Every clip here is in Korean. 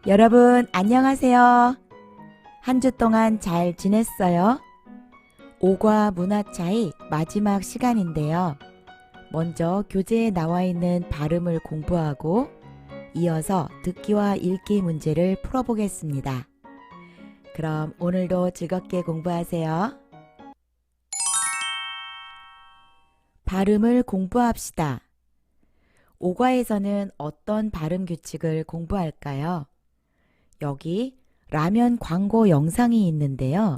여러분 안녕하세요. 한 주 동안 잘 지냈어요? 오과 문화 차이 마지막 시간인데요. 먼저 교재에 나와 있는 발음을 공부하고 이어서 듣기와 읽기 문제를 풀어보겠습니다. 그럼 오늘도 즐겁게 공부하세요. 발음을 공부합시다. 오과에서는 어떤 발음 규칙을 공부할까요? 여기 라면 광고 영상이 있는데요.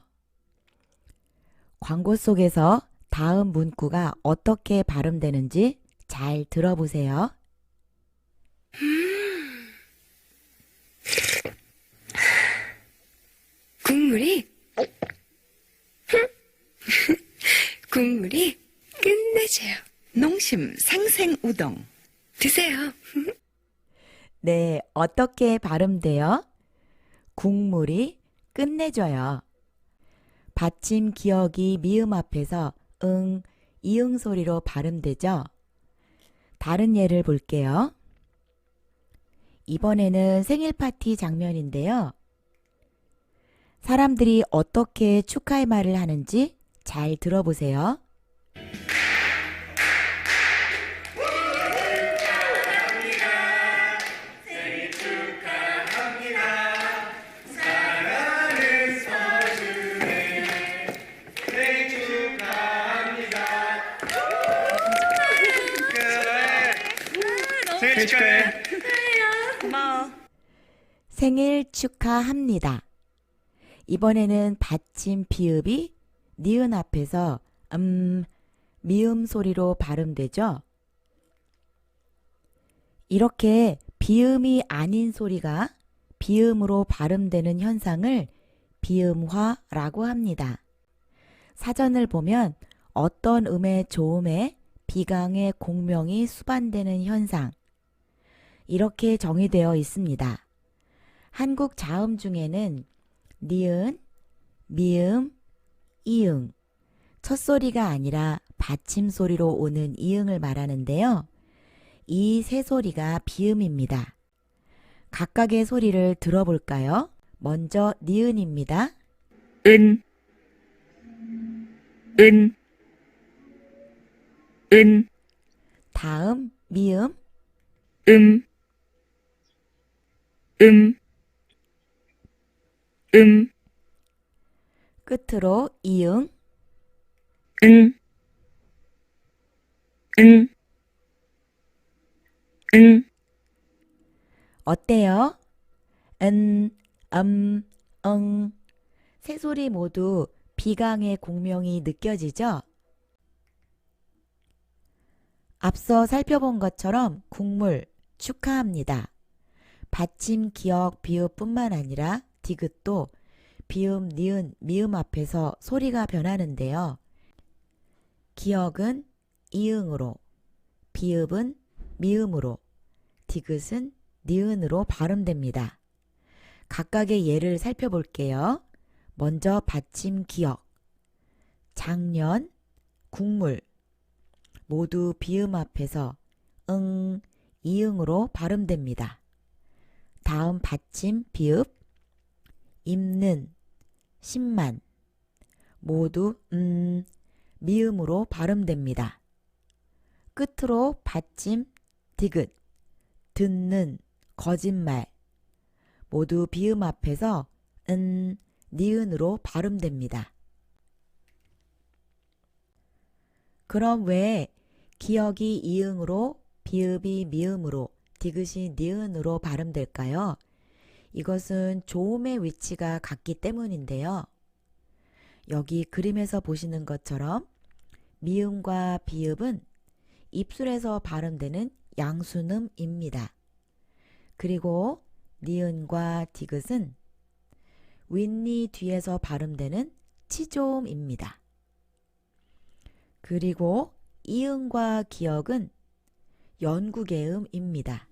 광고 속에서 다음 문구가 어떻게 발음되는지 잘 들어보세요. 국물이 국물이 끝내줘요. 농심 생생우동. 드세요. 네, 어떻게 발음돼요? 국물이 끝내줘요. 받침 기억이 미음 앞에서 응, 이응 소리로 발음되죠? 다른 예를 볼게요. 이번에는 생일 파티 장면인데요. 사람들이 어떻게 축하의 말을 하는지 잘 들어보세요. 생일 축하해. 고마워. 생일 축하합니다. 이번에는 받침 비읍이 니은 앞에서 미음 소리로 발음되죠? 이렇게 비음이 아닌 소리가 비음으로 발음되는 현상을 비음화라고 합니다. 사전을 보면 어떤 음의 조음에 비강의 공명이 수반되는 현상, 이렇게 정의되어 있습니다. 한국 자음 중에는 니은, 미음, 이응, 첫소리가 아니라 받침 소리로 오는 이응을 말하는데요. 이 세 소리가 비음입니다. 각각의 소리를 들어볼까요? 먼저 니은입니다. 은, 은, 다음 미음, 음, 끝으로 이응, 응, 응, 응. 어때요? 은, 응. 세 소리 모두 비강의 공명이 느껴지죠? 앞서 살펴본 것처럼 국물, 축하합니다. 받침 기억 비읍뿐만 아니라 디귿도 비음, 니은, 미음 앞에서 소리가 변하는데요. 기억은 이응으로, 비읍은 미음으로, 디귿은 니은으로 발음됩니다. 각각의 예를 살펴볼게요. 먼저 받침 기억, 작년, 국물, 모두 비음 앞에서 응, 이응으로 발음됩니다. 다음 받침 비읍, 입는, 10만, 모두 미음으로 발음됩니다. 끝으로 받침 디귿, 듣는, 거짓말, 모두 비음 앞에서 니은으로 발음됩니다. 그럼 왜 기억이 이응으로 비읍이 미음으로 디귿이 니은으로 발음될까요? 이것은 조음의 위치가 같기 때문인데요. 여기 그림에서 보시는 것처럼 미음과 비읍은 입술에서 발음되는 양순음입니다. 그리고 니은과 디귿은 윗니 뒤에서 발음되는 치조음입니다. 그리고 이응과 기억은 연구개음입니다.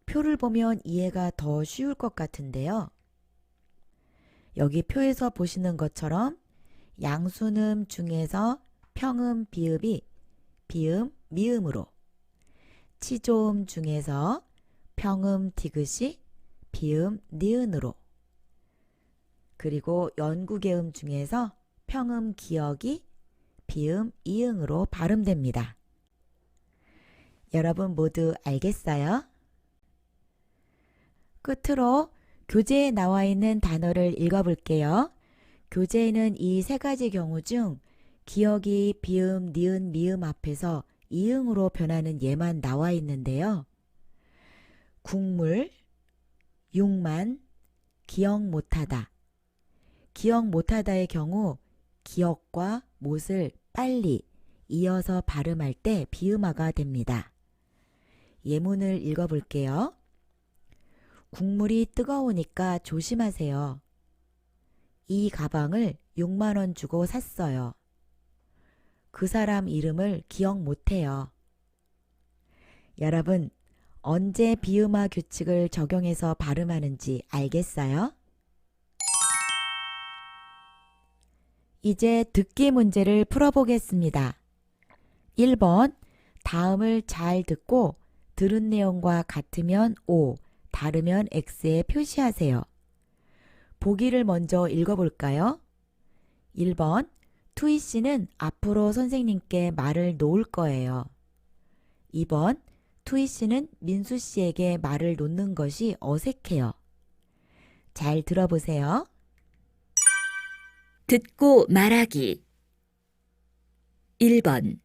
표를 보면 이해가 더 쉬울 것 같은데요. 여기 표에서 보시는 것처럼 양순음 중에서 평음 비읍이 비음, 미음으로, 치조음 중에서 평음 디귿이 비음, 니은으로. 그리고 연구개음 중에서 평음, 기억이 비음, 이응으로 발음됩니다. 여러분 모두 알겠어요? 끝으로 교재에 나와 있는 단어를 읽어볼게요. 교재에는 이 세 가지 경우 중 기억이 비음, 니은, 미음 앞에서 이응으로 변하는 예만 나와 있는데요. 국물, 육만, 기억 못하다. 기억 못하다의 경우 기억과 못을 빨리 이어서 발음할 때 비음화가 됩니다. 예문을 읽어볼게요. 국물이 뜨거우니까 조심하세요. 이 가방을 6만 원 주고 샀어요. 그 사람 이름을 기억 못해요. 여러분, 언제 비음화 규칙을 적용해서 발음하는지 알겠어요? 이제 듣기 문제를 풀어보겠습니다. 1번, 다음을 잘 듣고 들은 내용과 같으면 O, 다르면 X에 표시하세요. 보기를 먼저 읽어볼까요? 1번, 투이 씨는 앞으로 선생님께 말을 놓을 거예요. 2번, 투이 씨는 민수 씨에게 말을 놓는 것이 어색해요. 잘 들어보세요. 듣고 말하기. 1번.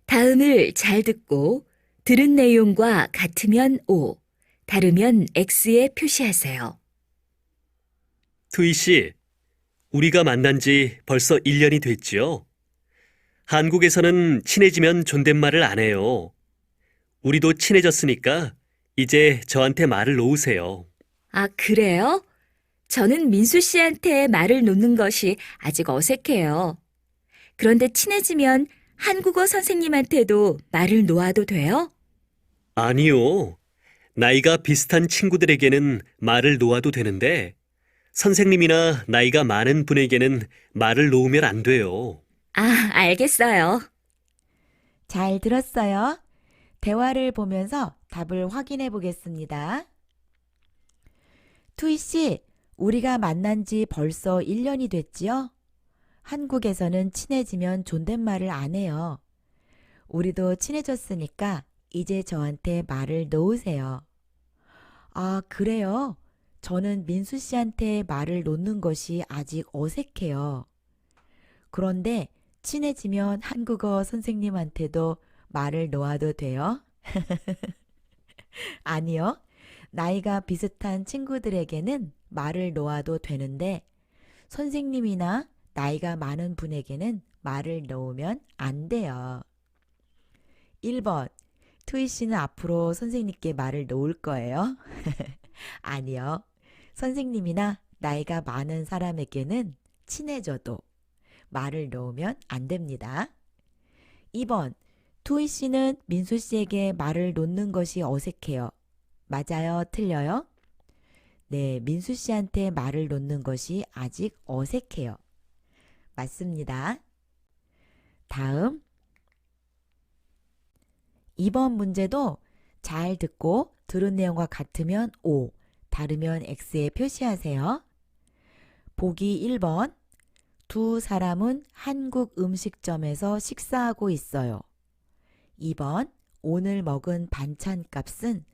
다음을 잘 듣고 들은 내용과 같으면 O, 다르면 X에 표시하세요. 투이 씨, 우리가 만난 지 벌써 1년이 됐지요? 한국에서는 친해지면 존댓말을 안 해요. 우리도 친해졌으니까 이제 저한테 말을 놓으세요. 아, 그래요? 저는 민수 씨한테 말을 놓는 것이 아직 어색해요. 그런데 친해지면 한국어 선생님한테도 말을 놓아도 돼요? 아니요. 나이가 비슷한 친구들에게는 말을 놓아도 되는데 선생님이나 나이가 많은 분에게는 말을 놓으면 안 돼요. 아, 알겠어요. 잘 들었어요? 대화를 보면서 답을 확인해 보겠습니다. 투이 씨, 우리가 만난 지 벌써 1년이 됐지요? 한국에서는 친해지면 존댓말을 안 해요. 우리도 친해졌으니까 이제 저한테 말을 놓으세요. 아, 그래요? 저는 민수 씨한테 말을 놓는 것이 아직 어색해요. 그런데 친해지면 한국어 선생님한테도 말을 놓아도 돼요? 아니요. 나이가 비슷한 친구들에게는 말을 놓아도 되는데 선생님이나 나이가 많은 분에게는 말을 놓으면 안 돼요. 1번. 투이 씨는 앞으로 선생님께 말을 놓을 거예요? 아니요. 선생님이나 나이가 많은 사람에게는 친해져도 말을 놓으면 안 됩니다. 2번. 투이 씨는 민수 씨에게 말을 놓는 것이 어색해요. 맞아요? 틀려요? 네, 민수 씨한테 말을 놓는 것이 아직 어색해요. 맞습니다. 다음 2번 문제도 잘 듣고 들은 내용과 같으면 O, 다르면 X에 표시하세요. 보기 1번. 두 사람은 한국 음식점에서 식사하고 있어요. 2번. 오늘 먹은 반찬 값은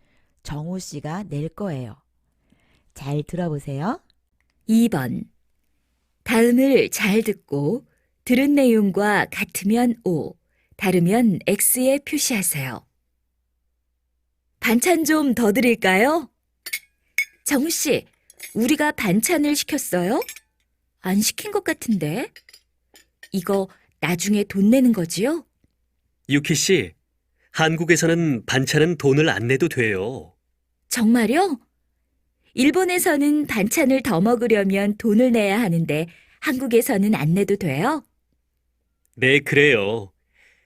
정우 씨가 낼 거예요. 잘 들어보세요. 2번. 다음을 잘 듣고 들은 내용과 같으면 O, 다르면 X에 표시하세요. 반찬 좀 더 드릴까요? 정우 씨, 우리가 반찬을 시켰어요? 안 시킨 것 같은데? 이거 나중에 돈 내는 거지요? 유키 씨, 한국에서는 반찬은 돈을 안 내도 돼요. 정말요? 일본에서는 반찬을 더 먹으려면 돈을 내야 하는데 한국에서는 안 내도 돼요? 네, 그래요.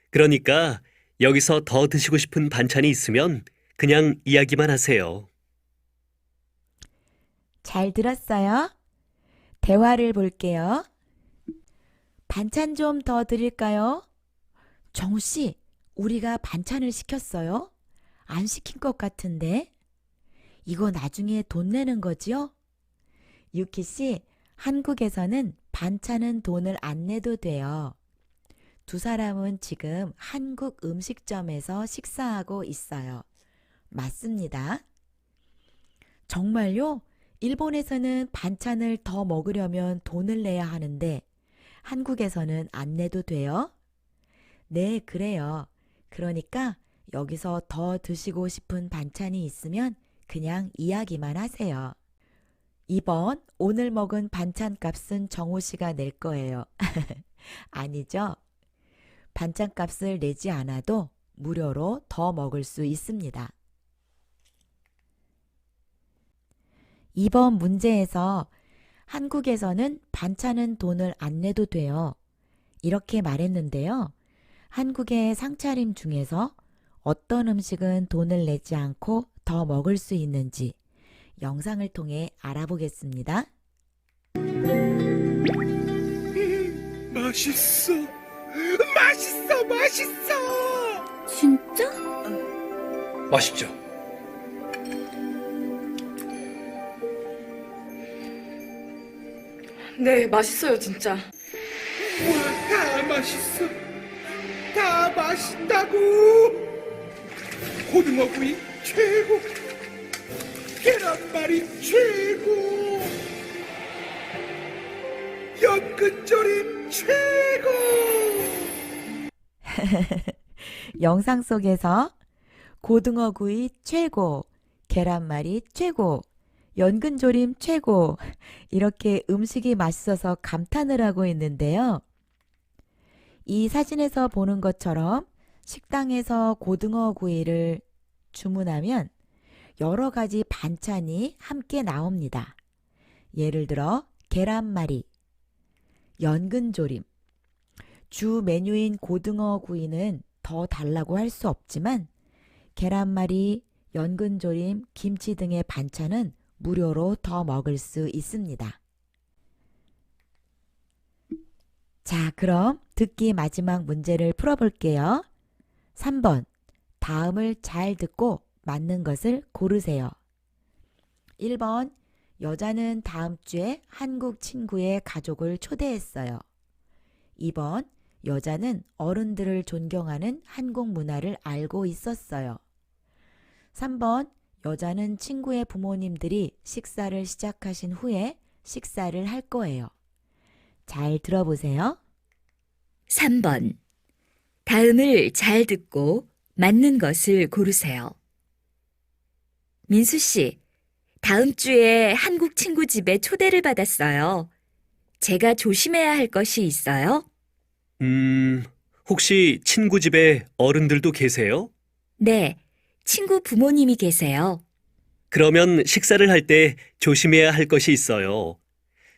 그러니까 여기서 더 드시고 싶은 반찬이 있으면 그냥 이야기만 하세요. 잘 들었어요? 대화를 볼게요. 반찬 좀 더 드릴까요? 정우 씨, 우리가 반찬을 시켰어요? 안 시킨 것 같은데? 이거 나중에 돈 내는 거지요? 유키 씨, 한국에서는 반찬은 돈을 안 내도 돼요. 두 사람은 지금 한국 음식점에서 식사하고 있어요. 맞습니다. 정말요? 일본에서는 반찬을 더 먹으려면 돈을 내야 하는데 한국에서는 안 내도 돼요? 네, 그래요. 그러니까 여기서 더 드시고 싶은 반찬이 있으면 그냥 이야기만 하세요. 2번, 오늘 먹은 반찬 값은 정호 씨가 낼 거예요. 아니죠? 반찬 값을 내지 않아도 무료로 더 먹을 수 있습니다. 2번 문제에서 한국에서는 반찬은 돈을 안 내도 돼요. 이렇게 말했는데요. 한국의 상차림 중에서 어떤 음식은 돈을 내지 않고 더 먹을 수 있는지 영상을 통해 알아보겠습니다. 맛있어. 맛있어. 맛있어. 진짜? 맛있죠? 네, 맛있어요, 진짜. 와, 다 맛있어. 다 맛있다고. 고등어구이 최고. 계란말이 최고. 연근조림 최고. 영상 속에서 고등어구이 최고, 계란말이 최고, 연근조림 최고 이렇게 음식이 맛있어서 감탄을 하고 있는데요. 이 사진에서 보는 것처럼 식당에서 고등어구이를 주문하면 여러 가지 반찬이 함께 나옵니다. 예를 들어 계란말이, 연근조림, 주 메뉴인 고등어구이는 더 달라고 할 수 없지만 계란말이, 연근조림, 김치 등의 반찬은 무료로 더 먹을 수 있습니다. 자, 그럼 듣기 마지막 문제를 풀어볼게요. 3번, 다음을 잘 듣고 맞는 것을 고르세요. 1번, 여자는 다음 주에 한국 친구의 가족을 초대했어요. 2번, 여자는 어른들을 존경하는 한국 문화를 알고 있었어요. 3번, 여자는 친구의 부모님들이 식사를 시작하신 후에 식사를 할 거예요. 잘 들어보세요. 3번. 다음을 잘 듣고 맞는 것을 고르세요. 민수 씨, 다음 주에 한국 친구 집에 초대를 받았어요. 제가 조심해야 할 것이 있어요? 혹시 친구 집에 어른들도 계세요? 네, 친구 부모님이 계세요. 그러면 식사를 할 때 조심해야 할 것이 있어요.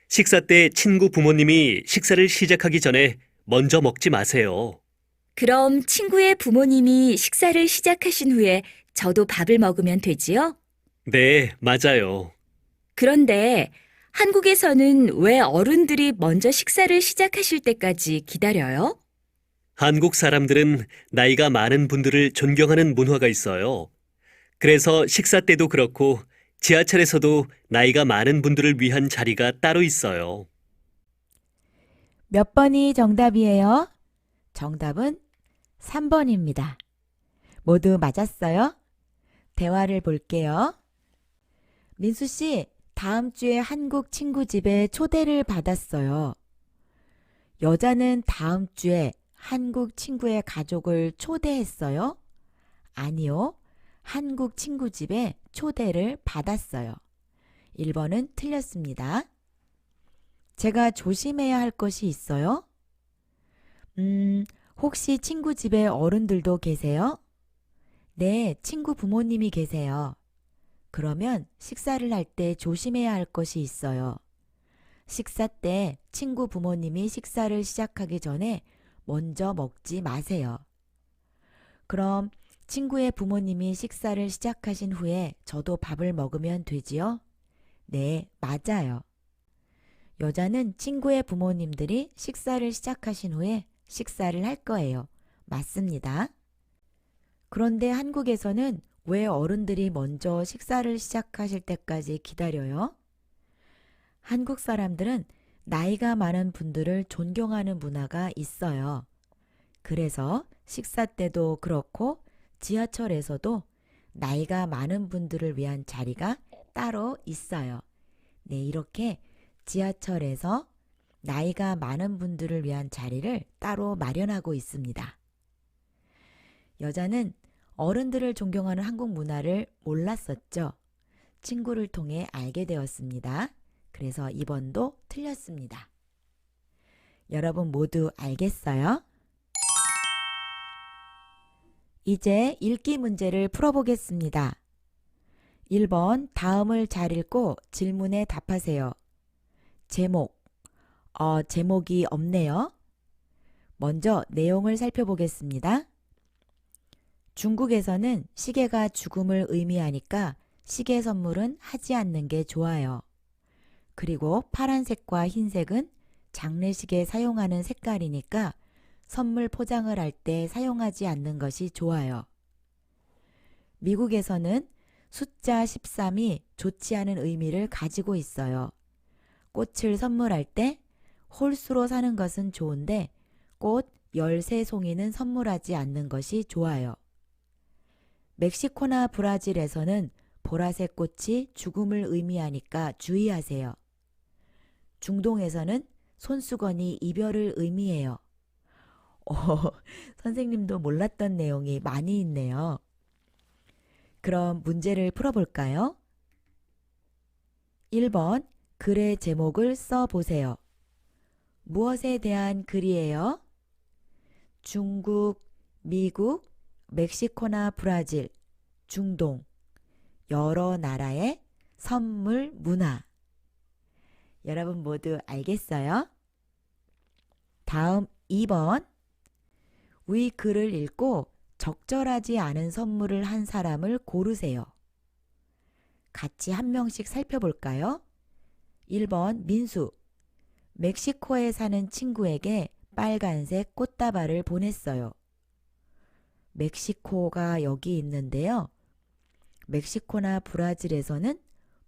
식사 때 친구 부모님이 식사를 시작하기 전에 먼저 먹지 마세요. 그럼 친구의 부모님이 식사를 시작하신 후에 저도 밥을 먹으면 되지요? 네, 맞아요. 그런데 한국에서는 왜 어른들이 먼저 식사를 시작하실 때까지 기다려요? 한국 사람들은 나이가 많은 분들을 존경하는 문화가 있어요. 그래서 식사 때도 그렇고 지하철에서도 나이가 많은 분들을 위한 자리가 따로 있어요. 몇 번이 정답이에요? 정답은 3번입니다. 모두 맞았어요? 대화를 볼게요. 민수 씨, 다음 주에 한국 친구 집에 초대를 받았어요. 여자는 다음 주에 한국 친구의 가족을 초대했어요? 아니요. 한국 친구 집에 초대를 받았어요. 1번은 틀렸습니다. 제가 조심해야 할 것이 있어요? 혹시 친구 집에 어른들도 계세요? 네, 친구 부모님이 계세요. 그러면 식사를 할 때 조심해야 할 것이 있어요. 식사 때 친구 부모님이 식사를 시작하기 전에 먼저 먹지 마세요. 그럼 친구의 부모님이 식사를 시작하신 후에 저도 밥을 먹으면 되지요? 네, 맞아요. 여자는 친구의 부모님들이 식사를 시작하신 후에 식사를 할 거예요. 맞습니다. 그런데 한국에서는 왜 어른들이 먼저 식사를 시작하실 때까지 기다려요? 한국 사람들은 나이가 많은 분들을 존경하는 문화가 있어요. 그래서 식사 때도 그렇고 지하철에서도 나이가 많은 분들을 위한 자리가 따로 있어요. 네, 이렇게 지하철에서 나이가 많은 분들을 위한 자리를 따로 마련하고 있습니다. 여자는 어른들을 존경하는 한국 문화를 몰랐었죠. 친구를 통해 알게 되었습니다. 그래서 2번도 틀렸습니다. 여러분 모두 알겠어요? 이제 읽기 문제를 풀어보겠습니다. 1번 다음을 잘 읽고 질문에 답하세요. 제목, 제목이 없네요. 먼저 내용을 살펴보겠습니다. 중국에서는 시계가 죽음을 의미하니까 시계 선물은 하지 않는 게 좋아요. 그리고 파란색과 흰색은 장례식에 사용하는 색깔이니까 선물 포장을 할 때 사용하지 않는 것이 좋아요. 미국에서는 숫자 13이 좋지 않은 의미를 가지고 있어요. 꽃을 선물할 때 홀수로 사는 것은 좋은데 꽃 13송이는 선물하지 않는 것이 좋아요. 멕시코나 브라질에서는 보라색 꽃이 죽음을 의미하니까 주의하세요. 중동에서는 손수건이 이별을 의미해요. 선생님도 몰랐던 내용이 많이 있네요. 그럼 문제를 풀어볼까요? 1번 글의 제목을 써보세요. 무엇에 대한 글이에요? 중국, 미국, 멕시코나 브라질, 중동, 여러 나라의 선물 문화. 여러분 모두 알겠어요? 다음 2번. 위 글을 읽고 적절하지 않은 선물을 한 사람을 고르세요. 같이 한 명씩 살펴볼까요? 1번 민수. 멕시코에 사는 친구에게 빨간색 꽃다발을 보냈어요. 멕시코가 여기 있는데요. 멕시코나 브라질에서는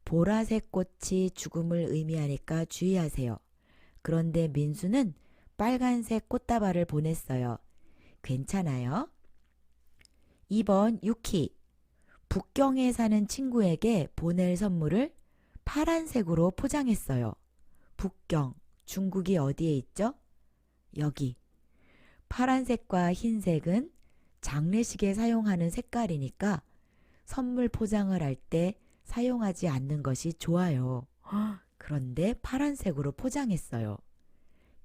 보라색 꽃이 죽음을 의미하니까 주의하세요. 그런데 민수는 빨간색 꽃다발을 보냈어요. 괜찮아요? 2번 유키. 북경에 사는 친구에게 보낼 선물을 파란색으로 포장했어요. 북경, 중국이 어디에 있죠? 여기. 파란색과 흰색은 장례식에 사용하는 색깔이니까 선물 포장을 할 때 사용하지 않는 것이 좋아요. 그런데 파란색으로 포장했어요.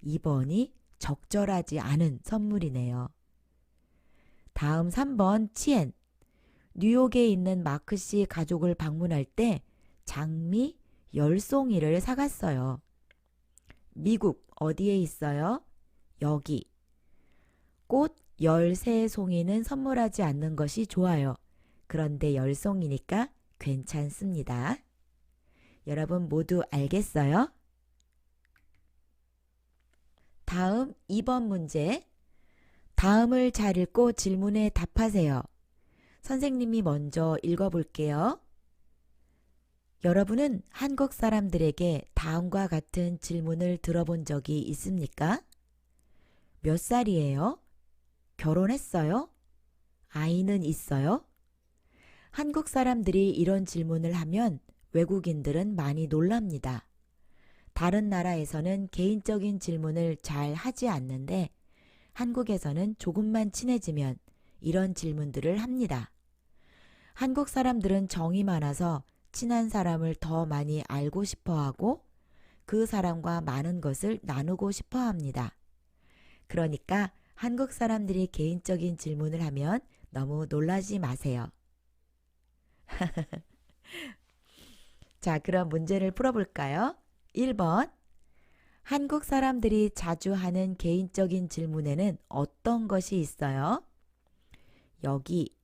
2번이 적절하지 않은 선물이네요. 다음 3번 치엔. 뉴욕에 있는 마크 씨 가족을 방문할 때 장미 10송이를 사갔어요. 미국 어디에 있어요? 여기. 꽃 13송이는 선물하지 않는 것이 좋아요. 그런데 10송이니까 괜찮습니다. 여러분 모두 알겠어요? 다음 2번 문제. 다음을 잘 읽고 질문에 답하세요. 선생님이 먼저 읽어볼게요. 여러분은 한국 사람들에게 다음과 같은 질문을 들어본 적이 있습니까? 몇 살이에요? 결혼했어요? 아이는 있어요? 한국 사람들이 이런 질문을 하면 외국인들은 많이 놀랍니다. 다른 나라에서는 개인적인 질문을 잘 하지 않는데 한국에서는 조금만 친해지면 이런 질문들을 합니다. 한국 사람들은 정이 많아서 친한 사람을 더 많이 알고 싶어 하고 그 사람과 많은 것을 나누고 싶어 합니다. 그러니까 한국 사람들이 개인적인 질문을 하면 너무 놀라지 마세요. 자, 그럼 문제를 풀어볼까요? 1번. 한국 사람들이 자주 하는 개인적인 질문에는 어떤 것이 있어요? 여기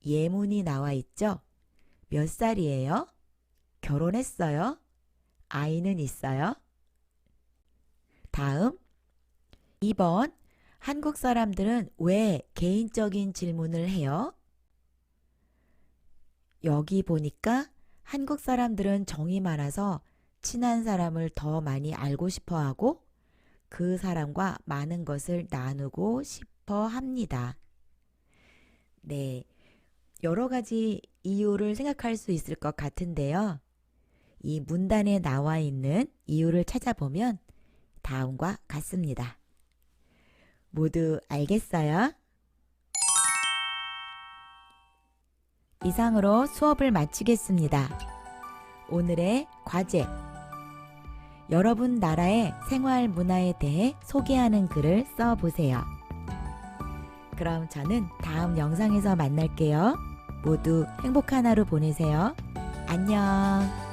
예문이 나와 있죠? 몇 살이에요? 결혼했어요? 아이는 있어요? 다음 2번. 한국 사람들은 왜 개인적인 질문을 해요? 여기 보니까 한국 사람들은 정이 많아서 친한 사람을 더 많이 알고 싶어 하고 그 사람과 많은 것을 나누고 싶어 합니다. 네, 여러 가지 이유를 생각할 수 있을 것 같은데요. 이 문단에 나와 있는 이유를 찾아보면 다음과 같습니다. 모두 알겠어요? 이상으로 수업을 마치겠습니다. 오늘의 과제. 여러분 나라의 생활 문화에 대해 소개하는 글을 써보세요. 그럼 저는 다음 영상에서 만날게요. 모두 행복한 하루 보내세요. 안녕.